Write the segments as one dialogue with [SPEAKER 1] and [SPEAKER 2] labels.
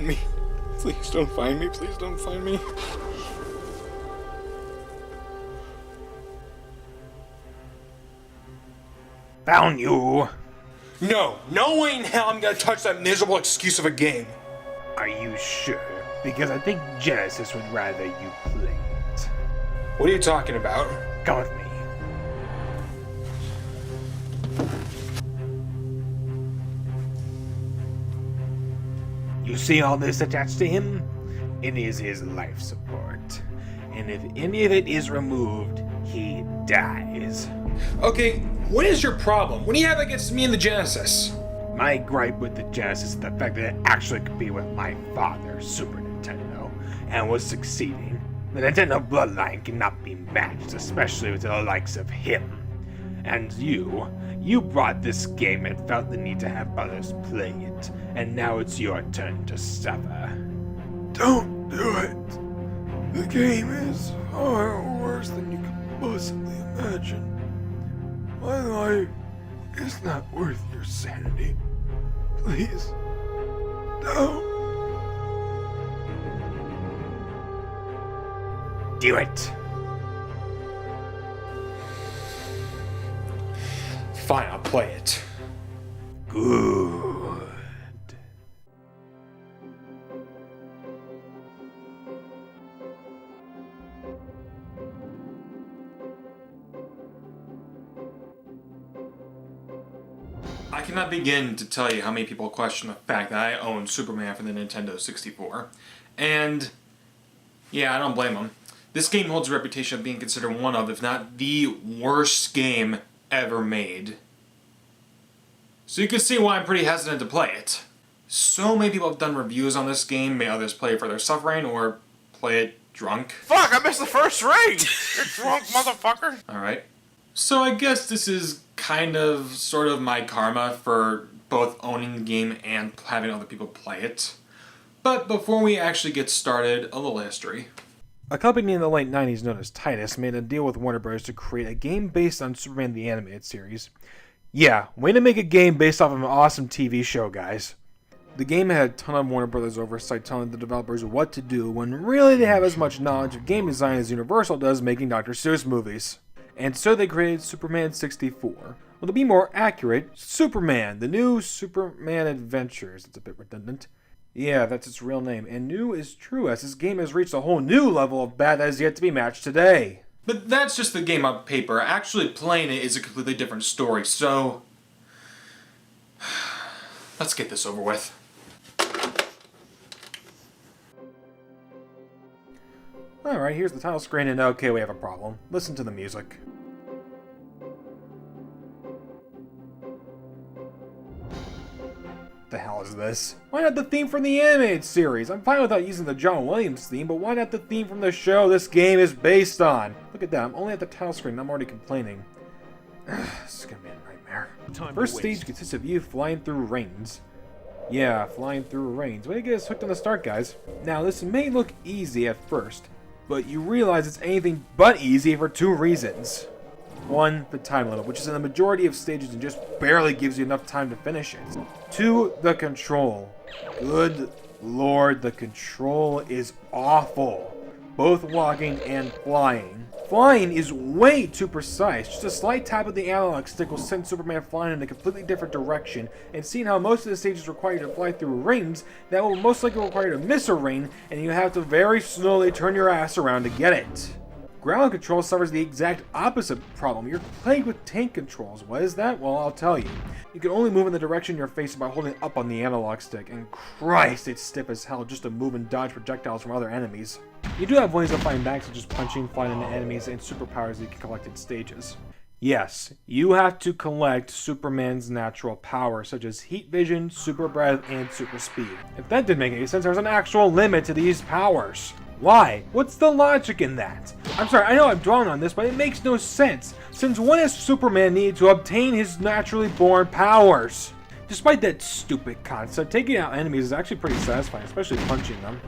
[SPEAKER 1] find me. Please don't find me. Please don't find me.
[SPEAKER 2] Found you!
[SPEAKER 1] No way in hell I'm gonna touch that miserable excuse of a game.
[SPEAKER 2] Are you sure? Because I think Genesis would rather you play it.
[SPEAKER 1] What are you talking about?
[SPEAKER 2] Come with me. You see all this attached to him? It is his life support. And if any of it is removed, he dies.
[SPEAKER 1] Okay, what is your problem? What do you have against me and the Genesis?
[SPEAKER 2] My gripe with the Genesis is the fact that it actually competed with my father, Super Nintendo, and was succeeding. The Nintendo bloodline cannot be matched, especially with the likes of him. And you brought this game and felt the need to have others play it, and now it's your turn to suffer.
[SPEAKER 3] Don't do it. The game is far worse than you could possibly imagine. My life is not worth your sanity. Please, don't.
[SPEAKER 2] Do it!
[SPEAKER 1] Fine, I'll play it.
[SPEAKER 2] Good.
[SPEAKER 1] I cannot begin to tell you how many people question the fact that I own Superman for the Nintendo 64. And, yeah, I don't blame them. This game holds a reputation of being considered one of, if not the worst game ever made. So you can see why I'm pretty hesitant to play it. So many people have done reviews on this game, may others play it for their suffering, or play it drunk.
[SPEAKER 4] Fuck, I missed the first ring! You're drunk, motherfucker!
[SPEAKER 1] Alright. So I guess this is kind of, sort of my karma for both owning the game and having other people play it. But before we actually get started, a little history.
[SPEAKER 2] A company in the late 90s known as Titus made a deal with Warner Bros. To create a game based on Superman the Animated Series. Yeah, way to make a game based off of an awesome TV show, guys. The game had a ton of Warner Bros. Oversight telling the developers what to do when really they have as much knowledge of game design as Universal does making Dr. Seuss movies. And so they created Superman 64. Well, to be more accurate, Superman, the new Superman Adventures. It's a bit redundant. Yeah, that's its real name, and new is true as this game has reached a whole new level of bad that is yet to be matched today.
[SPEAKER 1] But that's just the game on paper. Actually playing it is a completely different story, so let's get this over with.
[SPEAKER 2] Alright, here's the title screen, and okay, we have a problem. Listen to the music. The hell is this? Why not the theme from the animated series? I'm fine without using the John Williams theme, but why not the theme from the show this game is based on? Look at that, I'm only at the title screen and I'm already complaining. This is gonna be a nightmare. First stage consists of you flying through rains. Yeah, flying through rains. Way to get us hooked on the start, guys. Now, this may look easy at first, but you realize it's anything but easy for two reasons. One, the time limit, which is in the majority of stages and just barely gives you enough time to finish it. Two, the control. Good lord, the control is awful. Both walking and flying. Flying is way too precise. Just a slight tap of the analog stick will send Superman flying in a completely different direction, and seeing how most of the stages require you to fly through rings, that will most likely require you to miss a ring, and you have to very slowly turn your ass around to get it. Ground control suffers the exact opposite problem. You're plagued with tank controls. What is that? Well, I'll tell you. You can only move in the direction you're facing by holding up on the analog stick, and Christ, it's stiff as hell just to move and dodge projectiles from other enemies. You do have ways of fighting back, such as punching, flying into enemies, and superpowers that you can collect in stages. Yes, you have to collect Superman's natural powers, such as heat vision, super breath, and super speed. If that didn't make any sense, there's an actual limit to these powers. Why? What's the logic in that? I'm sorry, I know I'm dwelling on this, but it makes no sense. Since when does Superman need to obtain his naturally born powers? Despite that stupid concept, taking out enemies is actually pretty satisfying, especially punching them.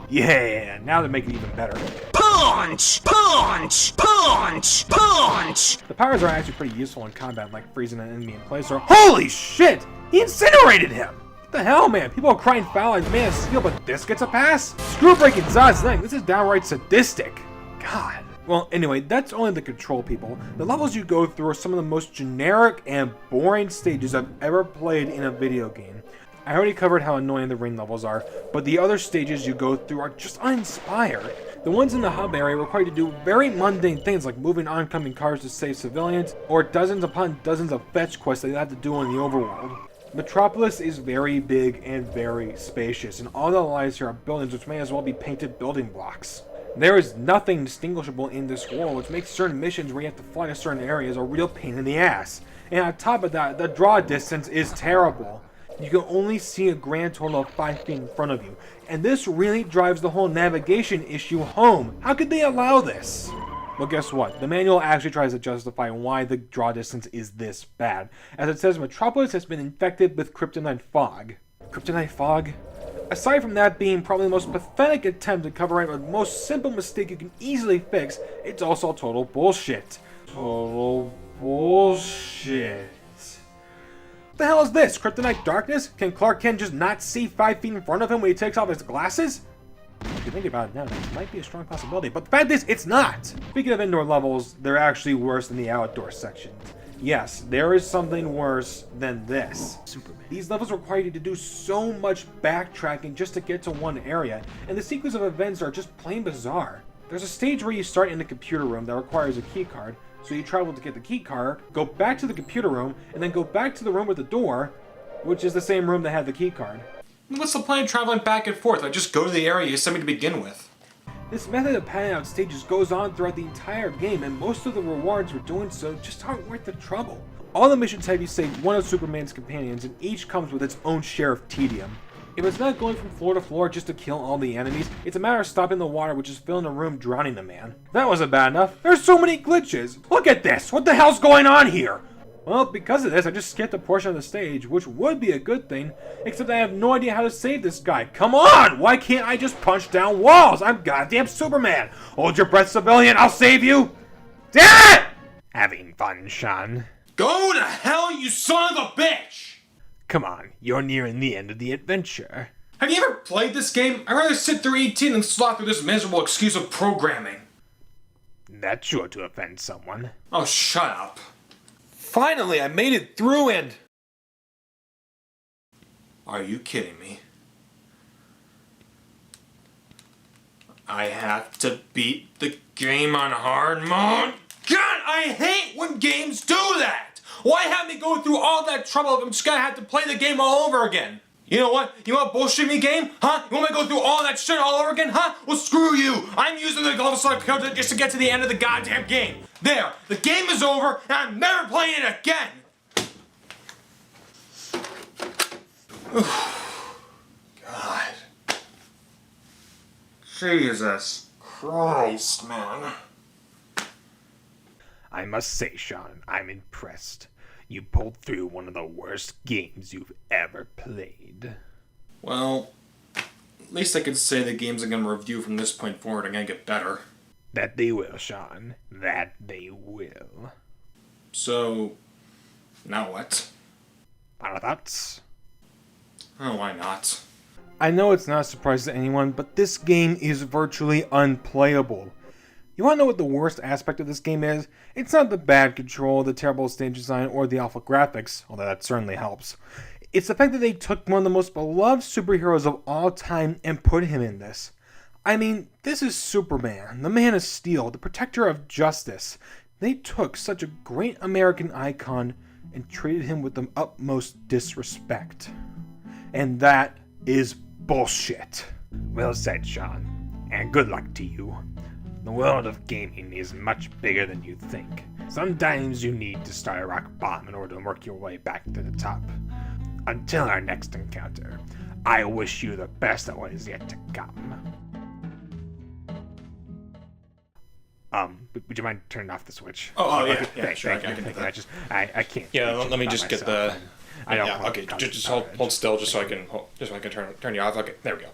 [SPEAKER 2] Yeah, now to make it even better.
[SPEAKER 5] Punch! Punch! Punch! Punch!
[SPEAKER 2] The powers are actually pretty useful in combat, like freezing an enemy in place or— Holy shit! He incinerated him! What the hell, man? People are crying foul like Man of Steel, but this gets a pass? Screw breaking Zod's leg. This is downright sadistic. God. Well, anyway, that's only the control people. The levels you go through are some of the most generic and boring stages I've ever played in a video game. I already covered how annoying the ring levels are, but the other stages you go through are just uninspired. The ones in the hub area require you to do very mundane things like moving oncoming cars to save civilians, or dozens upon dozens of fetch quests that you have to do in the overworld. Metropolis is very big and very spacious, and all that lies here are buildings which may as well be painted building blocks. There is nothing distinguishable in this world, which makes certain missions where you have to fly to certain areas a real pain in the ass. And on top of that, the draw distance is terrible. You can only see a grand total of 5 feet in front of you, and this really drives the whole navigation issue home. How could they allow this? Well, guess what? The manual actually tries to justify why the draw distance is this bad, as it says Metropolis has been infected with kryptonite fog. Kryptonite fog? Aside from that being probably the most pathetic attempt to cover up a most simple mistake you can easily fix, it's also total bullshit. Total bullshit. What the hell is this? Kryptonite darkness? Can Clark Kent just not see 5 feet in front of him when he takes off his glasses? If you think about it now, that might be a strong possibility, but the fact is, it's not! Speaking of indoor levels, they're actually worse than the outdoor sections. Yes, there is something worse than this. Superman. These levels require you to do so much backtracking just to get to one area, and the sequence of events are just plain bizarre. There's a stage where you start in a computer room that requires a keycard, so you travel to get the keycard, go back to the computer room, and then go back to the room with the door, which is the same room that had the keycard.
[SPEAKER 1] What's the point of traveling back and forth? I just go to the area you sent me to begin with.
[SPEAKER 2] This method of panning out stages goes on throughout the entire game, and most of the rewards for doing so just aren't worth the trouble. All the missions have you save one of Superman's companions, and each comes with its own share of tedium. If it's not going from floor to floor just to kill all the enemies, it's a matter of stopping the water which is filling the room drowning the man. That wasn't bad enough. There's so many glitches. Look at this! What the hell's going on here? Well, because of this, I just skipped a portion of the stage, which would be a good thing, except I have no idea how to save this guy. Come on! Why can't I just punch down walls? I'm goddamn Superman! Hold your breath, civilian, I'll save you! Damn it! Having fun, Sean.
[SPEAKER 1] Go to hell, you son of a bitch!
[SPEAKER 2] Come on, you're nearing the end of the adventure.
[SPEAKER 1] Have you ever played this game? I'd rather sit through 18 than slot through this miserable excuse of programming.
[SPEAKER 2] That's sure to offend someone.
[SPEAKER 1] Oh, shut up. Finally, I made it through and... Are you kidding me? I have to beat the game on hard mode? God, I hate when games do that! Why have me go through all that trouble if I'm just gonna have to play the game all over again? You know what? You want bullshit me game? Huh? You want me to go through all that shit all over again? Huh? Well, screw you! I'm using the Global Select code just to get to the end of the goddamn game. There! The game is over, and I'm never playing it again! God. Jesus Christ, man.
[SPEAKER 2] I must say, Sean, I'm impressed. You pulled through one of the worst games you've ever played.
[SPEAKER 1] Well, at least I could say the games I'm gonna review from this point forward are gonna get better.
[SPEAKER 2] That they will, Sean. That they will.
[SPEAKER 1] So, now what?
[SPEAKER 2] Final thoughts?
[SPEAKER 1] Oh, why not?
[SPEAKER 2] I know it's not a surprise to anyone, but this game is virtually unplayable. You want to know what the worst aspect of this game is? It's not the bad control, the terrible stage design, or the awful graphics, although that certainly helps. It's the fact that they took one of the most beloved superheroes of all time and put him in this. I mean, this is Superman, the Man of Steel, the protector of justice. They took such a great American icon and treated him with the utmost disrespect. And that is bullshit. Well said, Sean, and good luck to you. The world of gaming is much bigger than you think. Sometimes you need to start a rock bottom in order to work your way back to the top. Until our next encounter, I wish you the best at what is yet to come. Would you mind turning off the switch?
[SPEAKER 1] Oh, yeah,
[SPEAKER 2] Okay,
[SPEAKER 1] yeah, sure, I can do
[SPEAKER 2] thank you.
[SPEAKER 1] that.
[SPEAKER 2] I can't.
[SPEAKER 1] Yeah, let me just get the...
[SPEAKER 2] I don't
[SPEAKER 1] yeah, okay, just hold still just so I can turn you off. Okay, there we go.